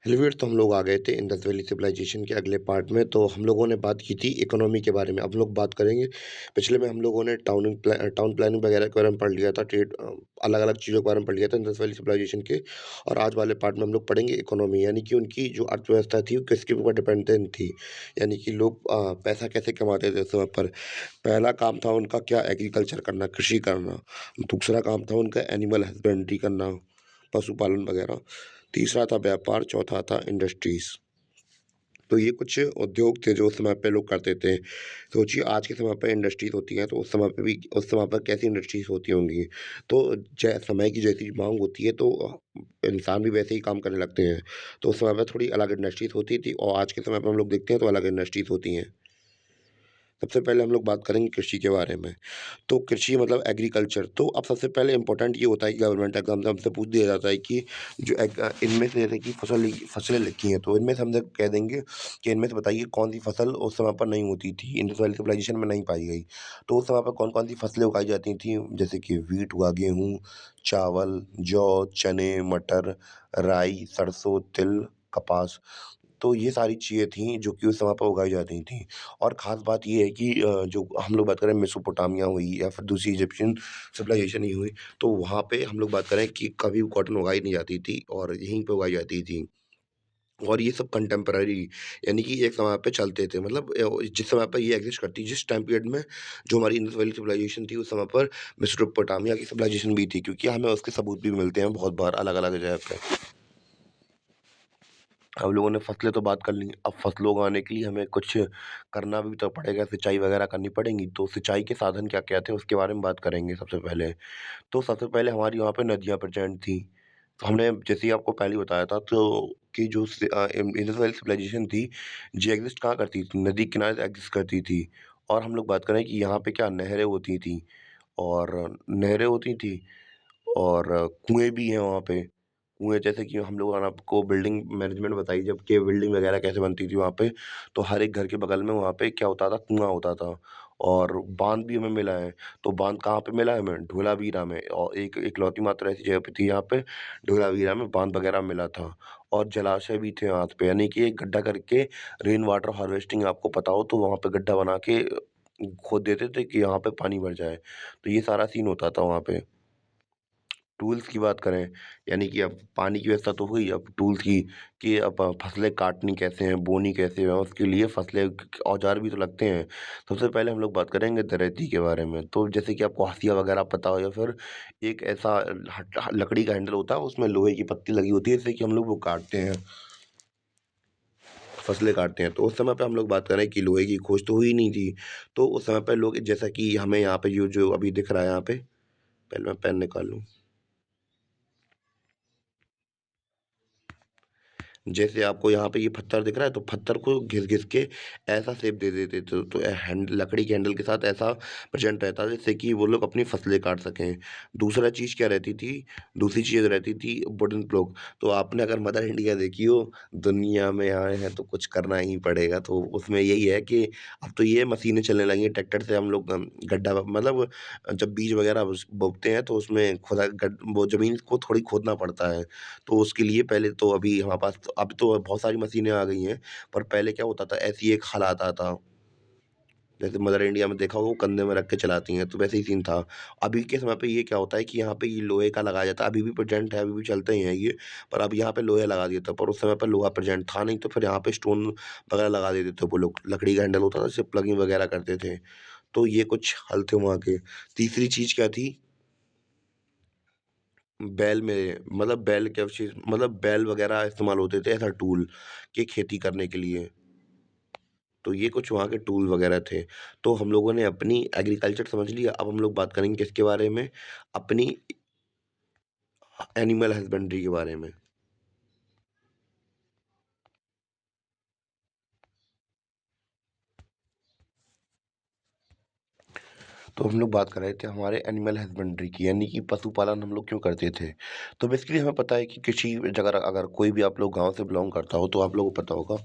Elevate तो हम लोग आ गए थे इंडस वैली सिविलाइजेशन के अगले पार्ट में, तो हम लोगों ने बात की थी इकोनॉमी के बारे में। अब लोग बात करेंगे, पिछले में हम लोगों ने टाउन प्लानिंग वगैरह के बारे में पढ़ लिया था, अलग-अलग चीज़ों के बारे में पढ़ लिया था इंडस वैली सिविलाइजेशन के। और आज वाले पार्ट में हम लोग पढ़ेंगे इकोनॉमी, यानी कि उनकी जो अर्थव्यवस्था थी, वो किसके ऊपर डिपेंडेंट थी। यानी कि लोग पैसा कैसे कमाते थे उस समय पर। पहला काम था उनका क्या, एग्रीकल्चर करना, कृषि करना। दूसरा काम था उनका एनिमल हस्बेंड्री करना, पशुपालन वगैरह। तीसरा था व्यापार, चौथा था इंडस्ट्रीज़। तो ये कुछ उद्योग थे जो उस समय पे लोग करते थे। सोचिए आज के समय पे इंडस्ट्रीज़ होती हैं, तो उस समय पर कैसी इंडस्ट्रीज़ होती होंगी। तो जै समय की जैसी माँग होती है, तो इंसान भी वैसे ही काम करने लगते हैं। तो उस समय पे थोड़ी अलग इंडस्ट्रीज़ होती थी और आज के समय पे हम लोग देखते हैं तो अलग इंडस्ट्रीज़ होती हैं। सबसे पहले हम लोग बात करेंगे कृषि के बारे में। तो कृषि मतलब एग्रीकल्चर। तो अब सबसे पहले इम्पोर्टेंट ये होता है कि गवर्नमेंट एग्ज़ाम में हमसे पूछ दिया जाता है कि इनमें से जैसे कि फसलें लिखी हैं, तो इनमें से हम लोग कह देंगे कि इनमें से बताइए कौन-सी फसल उस समय पर नहीं होती थी, इंडस वैली सिविलाइजेशन में नहीं पाई गई। तो उस समय पर कौन-कौन सी फसलें उगाई जाती थीं, जैसे कि व्हीट हुआ, गेहूँ, चावल, जौ, चने, मटर, राई, सरसों, तिल, कपास। तो ये सारी चीज़ें थीं जो कि उस समय पर उगाई जाती थीं। और ख़ास बात ये है कि जो हम लोग बात करें मेसोपोटामिया हुई या फिर दूसरी इजिप्शियन सिविलाइजेशन ही हुई, तो वहाँ पे हम लोग बात करें कि कभी कॉटन उगाई नहीं जाती थी और यहीं पे उगाई जाती थी। और ये सब कंटेम्परेरी, यानी कि एक समय पे चलते थे, मतलब जिस समय पे ये एग्ज़िस्ट करती, जिस टाइम पीरियड में जो हमारी इंडस वैली सिविलाइजेशन थी, उस समय पर मेसोपोटामिया की सिविलाइजेशन भी थी, क्योंकि हमें उसके सबूत भी मिलते हैं बहुत बार अलग-अलग जगह पे। हम लोगों ने फसलें तो बात कर ली, अब फसलें उगाने के लिए हमें कुछ करना भी तो पड़ेगा, सिंचाई वगैरह करनी पड़ेंगी। तो सिंचाई के साधन क्या-क्या थे, उसके बारे में बात करेंगे सबसे पहले। तो सबसे पहले हमारी वहाँ पे नदियाँ प्रेज़ेंट थी। तो हमने जैसे ही आपको पहले ही बताया था, तो कि इंडस वैली सिविलाइजेशन थी, ये एग्ज़िस्ट कहाँ करती थी, नदी किनारे एग्ज़िस्ट करती थी। और हम लोग बात करें कि यहाँ पे क्या नहरें होती थीं, और नहरें होती थी और कुएँ भी हैं वहाँ पे। कुएँ जैसे कि हम लोगों ने आपको बिल्डिंग मैनेजमेंट बताई, जब कि बिल्डिंग वगैरह कैसे बनती थी वहाँ पे, तो हर एक घर के बगल में वहाँ पे क्या होता था, कुआँ होता था। और बाँध भी हमें मिला है। तो बाँध कहाँ पे मिला है हमें? धोलावीरा में, और एक इकलौती मात्र ऐसी जगह पे थी यहाँ पे, धोलावीरा में बाँध वगैरह मिला था। और जलाशय भी थे वहाँ पे, यानी कि एक गड्ढा करके रेन वाटर हार्वेस्टिंग आपको पता हो, तो वहाँ पे गड्ढा बना के खोद देते थे कि यहाँ पे पानी भर जाए। तो ये सारा सीन होता था वहाँ पे। टूल्स की बात करें, यानी कि अब पानी की व्यवस्था तो हुई, अब टूल्स की, कि अब फसलें काटनी कैसे हैं, बोनी कैसे है, उसके लिए फसलें औजार भी तो लगते हैं। सबसे पहले हम लोग बात करेंगे दरांती के बारे में। तो जैसे कि आपको हँसिया वगैरह पता हो, या फिर एक ऐसा लकड़ी का हैंडल होता है, उसमें लोहे की पत्ती लगी होती है, जिससे कि हम लोग वो काटते हैं, फसलें काटते हैं। तो उस समय पे हम लोग बात करें कि लोहे की खोज तो हुई नहीं थी। तो उस समय पे लोग, जैसा कि हमें यहाँ पे जो जो अभी दिख रहा है यहाँ पे, पहले मैं पेन निकाल लूँ। जैसे आपको यहाँ पे ये पत्थर दिख रहा है, तो पत्थर को घिस-घिस के ऐसा शेप दे देते थे, तो लकड़ी के हैंडल के साथ ऐसा प्रेज़ेंट रहता है, जिससे कि वो लोग अपनी फसलें काट सकें। दूसरा चीज़ क्या रहती थी, दूसरी चीज़ रहती थी वुडन प्लॉग। तो आपने अगर मदर इंडिया देखी हो, दुनिया में आए हैं तो कुछ करना ही पड़ेगा, तो उसमें यही है कि अब तो ये मशीनें चलने लगी हैं, ट्रैक्टर से हम लोग गड्ढा, मतलब जब बीज वगैरह बोते हैं, तो उसमें वो ज़मीन को थोड़ी खोदना पड़ता है। तो उसके लिए पहले तो अभी हमारे पास तो अब तो बहुत सारी मशीनें आ गई हैं, पर पहले क्या होता था, ऐसे ही एक हल आता था, जैसे मदर इंडिया में देखा हो, वो कंधे में रख के चलाती हैं, तो वैसे ही सीन था। अभी के समय पे ये क्या होता है कि यहाँ पे ये लोहे का लगाया जाता है, अभी भी प्रेज़ेंट है, अभी भी चलते ही हैं ये, पर अब यहाँ पे लोहे लगा दिया था, पर उस समय पे लोहा प्रेज़ेंट था नहीं, तो फिर यहाँ पे स्टोन वगैरह लगा देते थे वो लोग, लकड़ी का हैंडल होता था, जिससे प्लगिंग वगैरह करते थे। तो ये कुछ हल थे वहाँ के। तीसरी चीज़ क्या थी, बैल क्या चीज़, मतलब बैल वगैरह इस्तेमाल होते थे एज़ अ टूल कि खेती करने के लिए। तो ये कुछ वहाँ के टूल वगैरह थे। तो हम लोगों ने अपनी एग्रीकल्चर समझ लिया, अब हम लोग बात करेंगे किसके बारे में? अपनी एनिमल हस्बेंड्री के बारे में। तो हम लोग बात कर रहे थे हमारे एनिमल हस्बेंड्री की, यानी कि पशुपालन हम लोग क्यों करते थे। तो बेसिकली हमें पता है कि कृषि अगर अगर कोई भी आप लोग गाँव से बिलॉन्ग करता हो, तो आप लोगों को पता होगा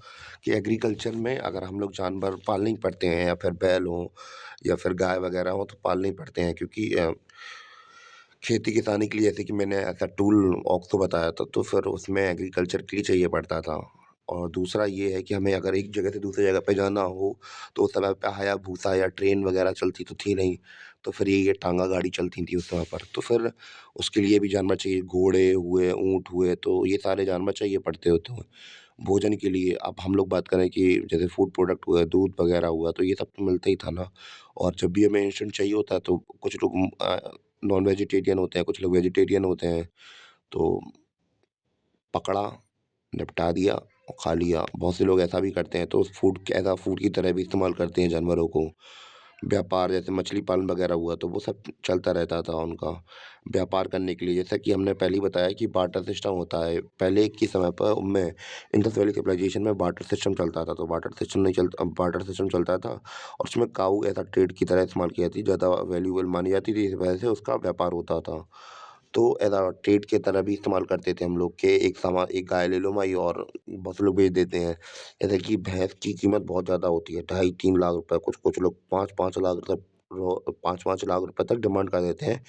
कि एग्रीकल्चर में अगर हम लोग जानवर पालने ही पड़ते हैं, या फिर बैल हों या फिर गाय वगैरह हों, तो पालने ही पड़ते हैं, क्योंकि खेती किसानी के लिए जैसे कि मैंने ऐसा टूल ऑक्सो बताया था, तो फिर उसमें एग्रीकल्चर के लिए चाहिए पड़ता था। और दूसरा ये है कि हमें अगर एक जगह से दूसरी जगह पे जाना हो, तो उस समय पे हायाबूसा या ट्रेन वगैरह चलती तो थी नहीं, तो फिर ये टांगा गाड़ी चलती थी उस समय पर। तो फिर उसके लिए भी जानवर चाहिए, घोड़े हुए, ऊँट हुए, तो ये सारे जानवर चाहिए पड़ते होते हैं। भोजन के लिए अब हम लोग बात करें कि जैसे फूड प्रोडक्ट हुआ, दूध वगैरह हुआ, तो ये सब तो मिलता ही था ना। और जब भी हमें इंस्टेंट चाहिए होता है तो कुछ लोग नॉन वेजिटेरियन होते हैं, कुछ लोग वेजिटेरियन होते हैं, तो पकड़ा, निपटा दिया और खा लिया। बहुत से लोग ऐसा भी करते हैं, तो उस फूड एज़ फूड की तरह भी इस्तेमाल करते हैं जानवरों को। व्यापार जैसे मछली पालन वगैरह हुआ, तो वो सब चलता रहता था उनका, व्यापार करने के लिए। जैसा कि हमने पहले ही बताया कि बार्टर सिस्टम होता है। पहले के समय पर में इंडस वैली सिविलाइजेशन में बार्टर सिस्टम चलता था, तो बार्टर सिस्टम चलता था और उसमें काऊ एज़ ट्रेड की तरह इस्तेमाल की जाती, ज़्यादा वैल्यूएबल मानी जाती थी, इस वजह से उसका व्यापार होता था। तो एज़ ट्रेड की तरह भी इस्तेमाल करते थे हम लोग के एक गाय ले लो भाई और बहुत से लोग बेच देते हैं। जैसे कि भैंस की कीमत बहुत ज़्यादा होती है, ढाई 3 लाख रुपए, कुछ-कुछ लोग 5-5 लाख तक 5-5 लाख रुपए तक डिमांड कर देते हैं,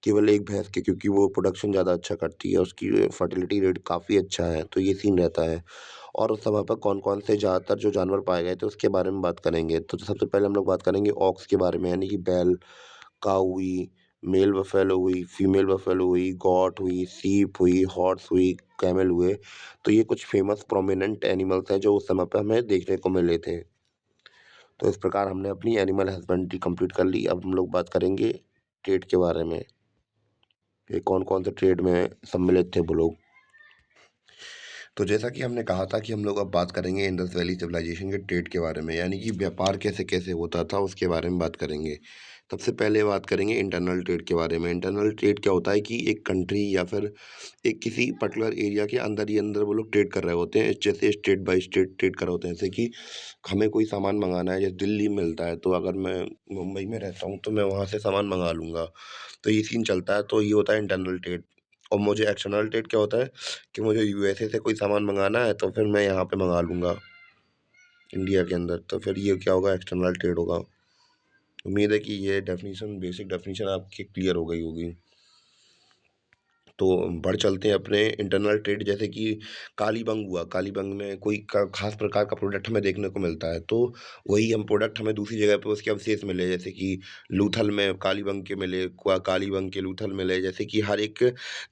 केवल एक भैंस के, क्योंकि वो प्रोडक्शन ज़्यादा अच्छा करती है, उसकी फर्टिलिटी रेट काफ़ी अच्छा है, तो ये सीन रहता है। और उस समय पर कौन-कौन से ज़्यादातर जो जानवर पाए गए थे, उसके बारे में बात करेंगे। तो सबसे पहले हम लोग बात करेंगे ऑक्स के बारे में, यानी कि बैल, काऊ हुई, मेल बफ़ेलो हुई, फीमेल बफ़ेलो हुई, गॉट हुई, शीप हुई, हॉर्स हुई, कैमल हुए। तो ये कुछ फ़ेमस प्रोमिनेंट एनिमल्स हैं जो उस समय पे हमें देखने को मिले थे। तो इस प्रकार हमने अपनी एनिमल हस्बेंड्री कंप्लीट कर ली। अब हम लोग बात करेंगे ट्रेड के बारे में, कि कौन-कौन से ट्रेड में सम्मिलित थे वो लोग। तो जैसा कि हमने कहा था कि हम लोग अब बात करेंगे इंडस वैली सिविलाइजेशन के ट्रेड के बारे में, यानी कि व्यापार कैसे-कैसे होता था उसके बारे में बात करेंगे। सबसे पहले बात करेंगे इंटरनल ट्रेड के बारे में। इंटरनल ट्रेड क्या होता है कि एक कंट्री या फिर एक किसी पर्टिकुलर एरिया के अंदर ही अंदर वो लोग ट्रेड कर रहे होते हैं। जैसे स्टेट बाय स्टेट ट्रेड कर रहे होते हैं। जैसे कि हमें कोई सामान मँगाना है, जैसे दिल्ली में मिलता है, तो अगर मैं मुंबई में रहता हूँ, तो मैं वहाँ से सामान मँगा लूँगा। तो ये सीन चलता है, तो ये होता है इंटरनल ट्रेड। और मुझे एक्सटर्नल ट्रेड क्या होता है कि मुझे यूएसए से कोई सामान मँगाना है, तो फिर मैं यहाँ पे मँगा लूँगा, इंडिया के अंदर। तो फिर ये क्या होगा, एक्सटर्नल ट्रेड होगा। उम्मीद है कि ये डेफ़िनिशन, बेसिक डेफ़िनिशन आपकी क्लियर हो गई होगी। तो बढ़ चलते हैं अपने इंटरनल ट्रेड, जैसे कि कालीबंग हुआ। कालीबंग में कोई ख़ास प्रकार का प्रोडक्ट हमें देखने को मिलता है, तो वही हम प्रोडक्ट हमें दूसरी जगह पे उसके अवशेष मिले, जैसे कि लूथल में कालीबंग के मिले, कालीबंग के लूथल मिले। जैसे कि हर एक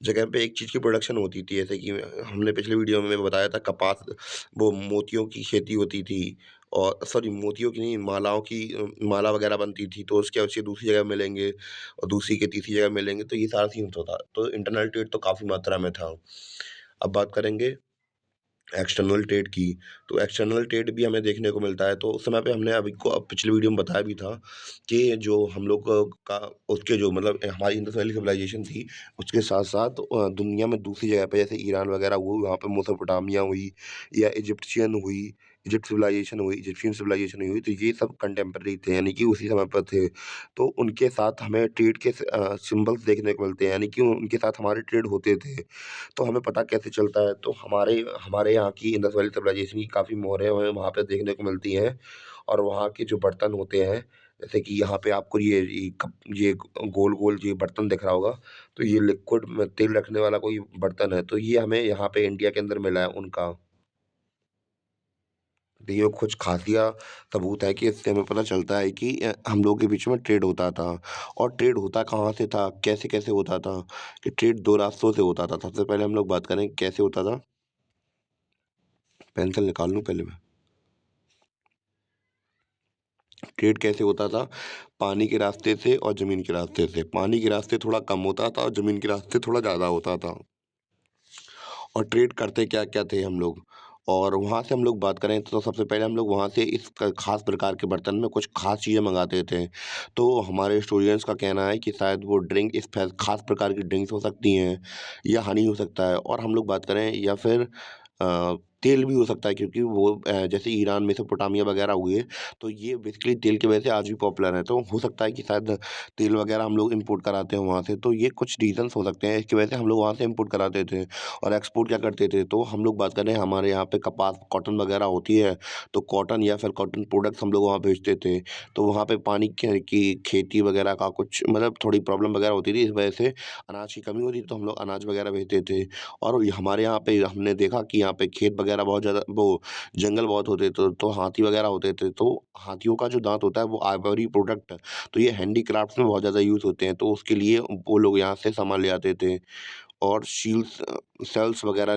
जगह पे एक चीज़ की प्रोडक्शन होती थी, जैसे कि हमने पिछले वीडियो में बताया था, कपास, वो मोतियों की खेती होती थी, और सॉरी, मोतियों की नहीं, मालाओं की माला वगैरह बनती थी, तो उसके अवशेष दूसरी जगह मिलेंगे और दूसरी के तीसरी जगह मिलेंगे, तो ये सारा सीन होता था। तो इंटरनल ट्रेड तो काफ़ी मात्रा में था। अब बात करेंगे एक्सटर्नल ट्रेड की, तो एक्सटर्नल ट्रेड भी हमें देखने को मिलता है। तो उस समय पे हमने अभी को अब पिछली वीडियो में बताया भी था कि जो हम लोग का उसके जो मतलब हमारी इंडस वैली सिविलाइजेशन थी, उसके साथ-साथ दुनिया में दूसरी जगह पे जैसे ईरान वगैरह हुई, वहाँ पे मेसोपोटामिया हुई या इजिप्शियन सिविलाइजेशन हुई, तो ये सब कंटेम्परेरी थे, यानी कि उसी समय पर थे। तो उनके साथ हमें ट्रेड के सिम्बल्स देखने को मिलते हैं, यानी कि उनके साथ हमारे ट्रेड होते थे। तो हमें पता कैसे चलता है, तो हमारे हमारे यहाँ की इंडस वैली सिविलाइजेशन की काफ़ी मोहरें हमें वहाँ पे देखने को मिलती हैं। और वहाँ के जो बर्तन होते हैं, जैसे कि यहाँ पे आपको ये गोल-गोल ये बर्तन दिख रहा होगा, तो ये लिक्विड में तेल रखने वाला कोई बर्तन है, तो ये हमें यहाँ पे इंडिया के अंदर मिला है उनका। तो ये कुछ ख़ासिया सबूत है कि इससे हमें पता चलता है कि हम लोगों के बीच में ट्रेड होता था। और ट्रेड होता कहाँ से था, कैसे-कैसे होता था, कि ट्रेड 2 रास्तों से होता था। सबसे पहले हम लोग बात करें कैसे होता था। पेंसिल निकाल लूँ पहले मैं। ट्रेड कैसे होता था, पानी के रास्ते से और ज़मीन के रास्ते से। पानी के रास्ते थोड़ा कम होता था और ज़मीन के रास्ते थोड़ा ज़्यादा होता था। और ट्रेड करते क्या-क्या थे हम लोग। और वहाँ से हम लोग बात करें तो सबसे पहले हम लोग वहाँ से इस ख़ास प्रकार के बर्तन में कुछ ख़ास चीज़ें मँगाते थे। तो हमारे स्टूडेंट्स का कहना है कि शायद वो ड्रिंक इस ख़ास प्रकार की ड्रिंक्स हो सकती हैं या हनी हो सकता है। और हम लोग बात करें या फिर तेल भी हो सकता है क्योंकि वो जैसे ईरान, मेसोपोटामिया वगैरह हुए, तो ये बेसिकली तेल की वजह से आज भी पॉपुलर है। तो हो सकता है कि शायद तेल वगैरह हम लोग इम्पोर्ट कराते हैं वहाँ से, तो ये कुछ रीज़न्स हो सकते हैं, इसकी वजह से हम लोग वहाँ से इम्पोर्ट कराते थे और एक्सपोर्ट क्या करते थे। तो हम लोग बात करें हमारे यहाँ पे कपास, कॉटन वगैरह होती है, तो कॉटन या फिर कॉटन प्रोडक्ट्स हम लोग वहाँ भेजते थे। तो वहाँ पे पानी की खेती वगैरह का कुछ मतलब थोड़ी प्रॉब्लम वगैरह होती थी, इस वजह से अनाज की कमी होती थी, तो हम लोग अनाज वगैरह भेजते थे। और ये हमारे यहाँ पे हमने देखा कि यहाँ पे खेत वगैरह बहुत ज़्यादा वो जंगल बहुत होते तो हाथी वगैरह होते थे, तो हाथियों का जो दाँत होता है वो आइवरी प्रोडक्ट है, तो ये हैंडीक्राफ्ट्स में बहुत ज़्यादा यूज़ होते हैं, तो उसके लिए वो लोग यहाँ से सामान ले आते थे। और शील सेल्स वगैरह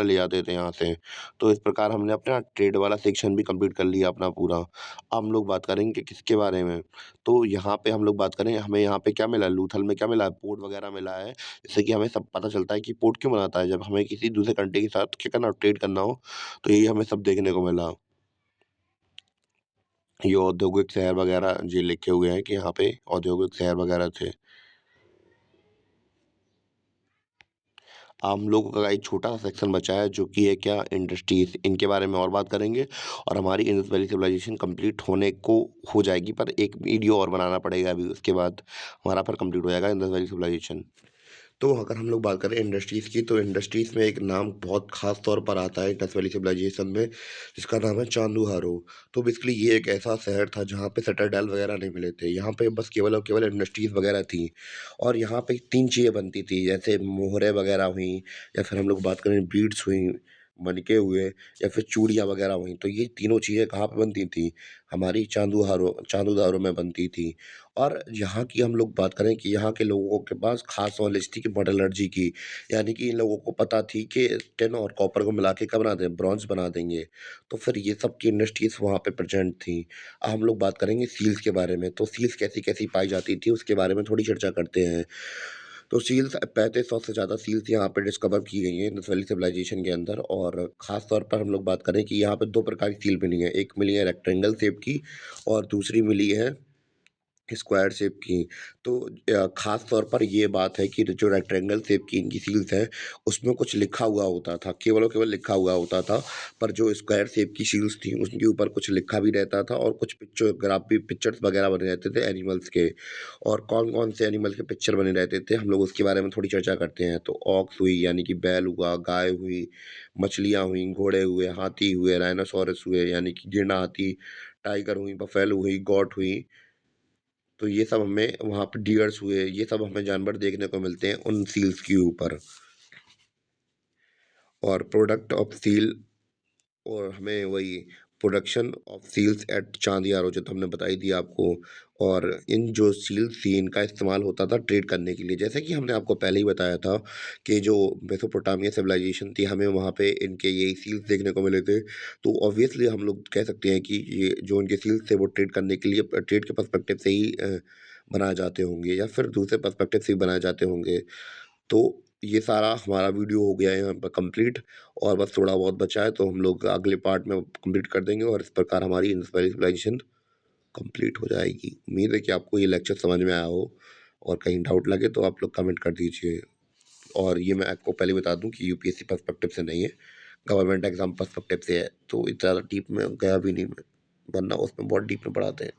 ले आते थे यहाँ से। तो इस प्रकार हमने अपना ट्रेड वाला सेक्शन भी कंप्लीट कर लिया अपना पूरा। अब हम लोग बात करेंगे कि किसके बारे में, तो यहाँ पे हम लोग बात करें हमें यहाँ पे क्या मिला है, लूथल में क्या मिला है, पोर्ट वगैरह मिला है। जिससे कि हमें सब पता चलता है कि पोर्ट क्यों बनाता है, जब हमें किसी दूसरे कंट्री के साथ क्या करना हो, ट्रेड करना हो, तो यही हमें सब देखने को मिला। ये औद्योगिक शहर वगैरह ये लिखे हुए हैं कि यहाँ पे औद्योगिक शहर वगैरह थे। हम लोगों का एक छोटा-सा सेक्शन बचा है जो कि है क्या इंडस्ट्रीज़, इनके बारे में और बात करेंगे और हमारी इंडस वैली सिविलाइजेशन कंप्लीट होने को हो जाएगी, पर एक वीडियो और बनाना पड़ेगा अभी, उसके बाद हमारा फिर कंप्लीट हो जाएगा इंडस वैली सिविलाइजेशन। तो अगर हम लोग बात करें इंडस्ट्रीज़ की, तो इंडस्ट्रीज़ में एक नाम बहुत ख़ास तौर पर आता है इंडस वैली सिविलाइजेशन में, जिसका नाम है चांदुहारो। तो बेसिकली ये एक ऐसा शहर था जहाँ पे सिटाडेल वगैरह नहीं मिले थे। यहाँ पे बस केवल और केवल इंडस्ट्रीज़ वगैरह थी और यहाँ पे 3 चीज़ें बनती थी, जैसे मोहरें वगैरह हुईं या फिर हम लोग बात करें बीड्स हुईं, मनके हुए या फिर चूड़ियाँ वगैरह हुईं। तो ये तीनों चीज़ें कहाँ पे बनती थी? हमारी चांदुदारो में बनती थी। और यहाँ की हम लोग बात करें कि यहाँ के लोगों के पास ख़ास नॉलेज थी कि मेटलर्जी की, यानी कि इन लोगों को पता थी कि टिन और कॉपर को मिला के क्या बना दें, ब्रॉन्ज़ बना देंगे। तो फिर ये सब की इंडस्ट्रीज़ वहाँ पे प्रेज़ेंट थी। अब हम लोग बात करेंगे सील्स के बारे में, तो सील्स कैसी-कैसी पाई जाती थी, उसके बारे में थोड़ी चर्चा करते हैं। तो सील्स 3500 से ज़्यादा सील्स यहाँ पे डिस्कवर की गई हैं इंडस वैली सिविलाइजेशन के अंदर और ख़ास तौर पर हम लोग बात करें कि यहाँ पे 2 प्रकार की सील मिली हैं। एक मिली है रेक्टेंगल शेप की और दूसरी मिली है स्क्वायर शेप की। तो ख़ास तौर पर ये बात है कि जो रेक्टेंगल शेप की इनकी सील्स हैं, उसमें कुछ लिखा हुआ होता था, केवल और केवल लिखा हुआ होता था। पर जो स्क्वायर शेप की सील्स थी, उसके ऊपर कुछ लिखा भी रहता था और कुछ पिक्चोग्राफ भी पिक्चर्स वगैरह बने रहते थे एनिमल्स के। और कौन-कौन से एनिमल के पिक्चर बने रहते थे, हम लोग उसके बारे में थोड़ी चर्चा करते हैं। तो ऑक्स हुई, यानी कि बैल हुआ, गाय हुई, मछलियाँ हुईं, घोड़े हुए, हाथी हुए, राइनोसॉरस हुए, यानी कि गिरना हाथी, टाइगर हुई, बफेलो हुई, गॉट हुई। तो ये सब हमें वहाँ पे डियर्स हुए, ये सब हमें जानवर देखने को मिलते हैं उन सील्स के ऊपर। और प्रोडक्ट ऑफ सील और हमें वही प्रोडक्शन ऑफ सील्स एट चांदियारो जो तो हमने बताई थी आपको। और इन जो सील्स थी इनका इस्तेमाल होता था ट्रेड करने के लिए। जैसे कि हमने आपको पहले ही बताया था कि जो मेसोपोटामिया सिविलाइजेशन थी हमें वहाँ पे इनके यही सील्स देखने को मिले थे। तो ऑब्वियसली हम लोग कह सकते हैं कि ये जो इनके सील्स थे वो ट्रेड करने के लिए ट्रेड के पर्सपेक्टिव से ही बनाए जाते होंगे या फिर दूसरे पर्सपेक्टिव से ही बनाए जाते होंगे। तो ये सारा हमारा वीडियो हो गया है यहाँ पर कंप्लीट और बस थोड़ा बहुत बचा है तो हम लोग अगले पार्ट में कंप्लीट कर देंगे और इस प्रकार हमारी इंस्पिरेशन कंप्लीट हो जाएगी। उम्मीद है कि आपको ये लेक्चर समझ में आया हो और कहीं डाउट लगे तो आप लोग कमेंट कर दीजिए। और ये मैं आपको पहले बता दूं कि यूपीएससी पर्सपेक्टिव से नहीं है, गवर्नमेंट एग्जाम पर्सपेक्टिव से है, तो इतना ज़्यादा डीप में गया भी नहीं मैं, वरना उसमें बहुत डीप में पढ़ाते हैं।